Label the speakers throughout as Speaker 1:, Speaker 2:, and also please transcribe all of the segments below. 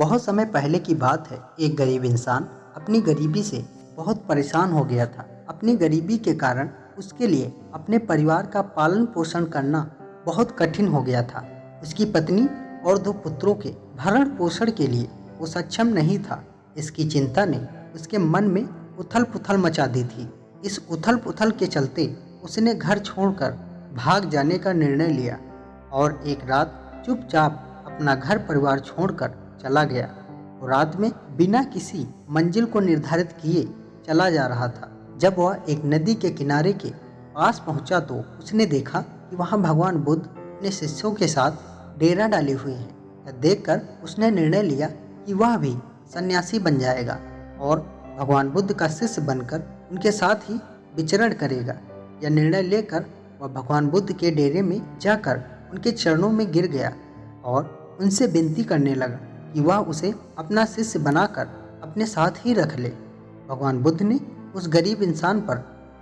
Speaker 1: बहुत समय पहले की बात है। एक गरीब इंसान अपनी गरीबी से बहुत परेशान हो गया था। अपनी गरीबी के कारण उसके लिए अपने परिवार का पालन पोषण करना बहुत कठिन हो गया था। उसकी पत्नी और 2 पुत्रों के भरण पोषण के लिए वो सक्षम नहीं था। इसकी चिंता ने उसके मन में उथल पुथल मचा दी थी। इस उथल पुथल के चलते उसने घर छोड़कर भाग जाने का निर्णय लिया और एक रात चुपचाप अपना घर परिवार छोड़कर चला गया। वो रात में बिना किसी मंजिल को निर्धारित किए चला जा रहा था। जब वह एक नदी के किनारे के पास पहुंचा तो उसने देखा कि वहां भगवान बुद्ध अपने शिष्यों के साथ डेरा डाले हुए हैं। यह देखकर उसने निर्णय लिया कि वह भी सन्यासी बन जाएगा और भगवान बुद्ध का शिष्य बनकर उनके साथ ही विचरण करेगा। यह निर्णय लेकर वह भगवान बुद्ध के डेरे में जाकर उनके चरणों में गिर गया और उनसे विनती करने लगा कि वह उसे अपना शिष्य बनाकर अपने साथ ही रख ले। भगवान बुद्ध ने उस गरीब इंसान पर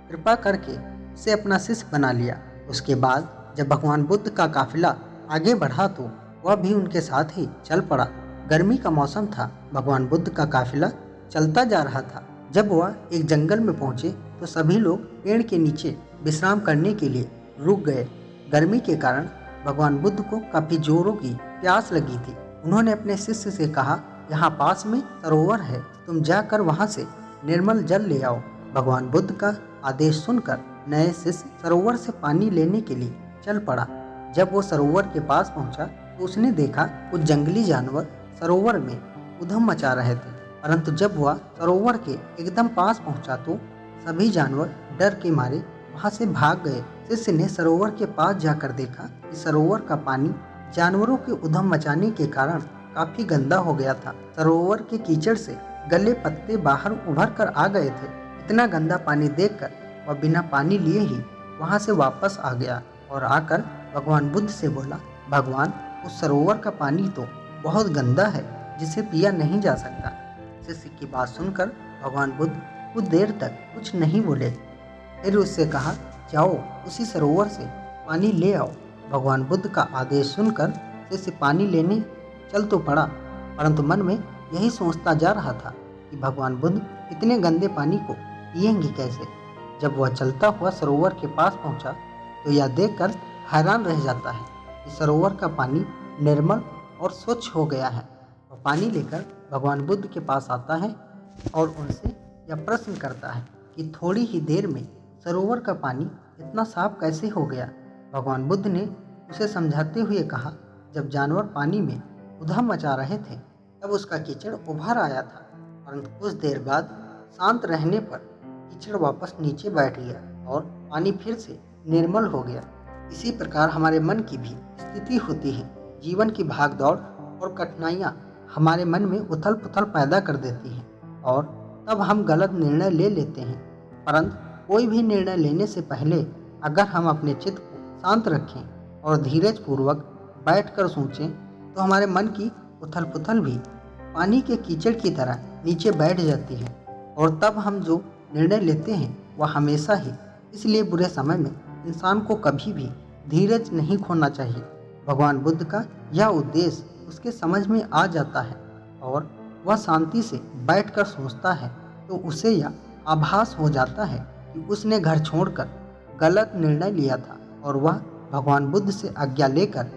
Speaker 1: कृपा करके उसे अपना शिष्य बना लिया। उसके बाद जब भगवान बुद्ध का काफिला आगे बढ़ा तो वह भी उनके साथ ही चल पड़ा। गर्मी का मौसम था। भगवान बुद्ध का काफिला चलता जा रहा था। जब वह एक जंगल में पहुंचे तो सभी लोग पेड़ के नीचे विश्राम करने के लिए रुक गए। गर्मी के कारण भगवान बुद्ध को काफी जोरों की प्यास लगी थी। उन्होंने अपने शिष्य से कहा, यहाँ पास में सरोवर है, तुम जाकर वहाँ से निर्मल जल ले आओ। भगवान बुद्ध का आदेश सुनकर नए शिष्य सरोवर से पानी लेने के लिए चल पड़ा। जब वो सरोवर के पास पहुंचा तो उसने देखा कुछ जंगली जानवर सरोवर में उधम मचा रहे थे। परंतु जब वह सरोवर के एकदम पास पहुंचा तो सभी जानवर डर के मारे वहां से भाग गए। शिष्य ने सरोवर के पास जाकर देखा कि सरोवर का पानी जानवरों के उधम मचाने के कारण काफी गंदा हो गया था। सरोवर के कीचड़ से गले पत्ते बाहर उभर कर आ गए थे। इतना गंदा पानी देखकर वह बिना पानी लिए ही वहां से वापस आ गया और आकर भगवान बुद्ध से बोला, भगवान, उस सरोवर का पानी तो बहुत गंदा है, जिसे पिया नहीं जा सकता। शिष्य की बात सुनकर भगवान बुद्ध कुछ देर तक कुछ नहीं बोले। फिर उससे कहा, जाओ उसी सरोवर से पानी ले आओ। भगवान बुद्ध का आदेश सुनकर शिष्य पानी लेने चल तो पड़ा, परंतु मन में यही सोचता जा रहा था कि भगवान बुद्ध इतने गंदे पानी को पिएंगे कैसे। जब वह चलता हुआ सरोवर के पास पहुंचा तो यह देखकर हैरान रह जाता है कि सरोवर का पानी निर्मल और स्वच्छ हो गया है। वह पानी लेकर भगवान बुद्ध के पास आता है और उनसे यह प्रश्न करता है कि थोड़ी ही देर में सरोवर का पानी इतना साफ कैसे हो गया। भगवान बुद्ध ने उसे समझाते हुए कहा, जब जानवर पानी में उधम मचा रहे थे तब उसका कीचड़ उभर आया था, परंतु कुछ देर बाद शांत रहने पर कीचड़ वापस नीचे बैठ गया और पानी फिर से निर्मल हो गया। इसी प्रकार हमारे मन की भी स्थिति होती है। जीवन की भागदौड़ और कठिनाइयाँ हमारे मन में उथल पुथल पैदा कर देती हैं और तब हम गलत निर्णय ले लेते हैं। परंतु कोई भी निर्णय लेने से पहले अगर हम अपने चित्त को शांत रखें और धीरज पूर्वक बैठकर सोचें तो हमारे मन की उथल पुथल भी पानी के कीचड़ की तरह नीचे बैठ जाती है और तब हम जो निर्णय लेते हैं वह हमेशा ही। इसलिए बुरे समय में इंसान को कभी भी धीरज नहीं खोना चाहिए। भगवान बुद्ध का यह उद्देश्य उसके समझ में आ जाता है और वह शांति से बैठकर सोचता है तो उसे यह आभास हो जाता है कि उसने घर छोड़कर गलत निर्णय लिया था और वह भगवान बुद्ध से आज्ञा लेकर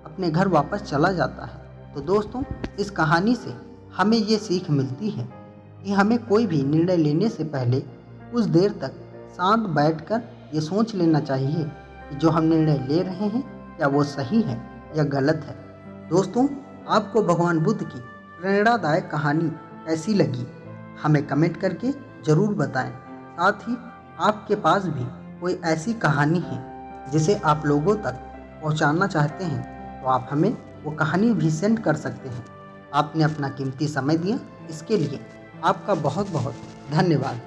Speaker 1: अपने घर वापस चला जाता है। तो दोस्तों, इस कहानी से हमें ये सीख मिलती है कि हमें कोई भी निर्णय लेने से पहले कुछ देर तक शांत बैठकर ये सोच लेना चाहिए कि जो हम निर्णय ले रहे हैं क्या वो सही है या गलत है। दोस्तों, आपको भगवान बुद्ध की प्रेरणादायक कहानी कैसी लगी हमें कमेंट करके ज़रूर बताएं। साथ ही आपके पास भी कोई ऐसी कहानी है जिसे आप लोगों तक पहुंचाना चाहते हैं तो आप हमें वो कहानी भी सेंड कर सकते हैं। आपने अपना कीमती समय दिया, इसके लिए आपका बहुत बहुत धन्यवाद।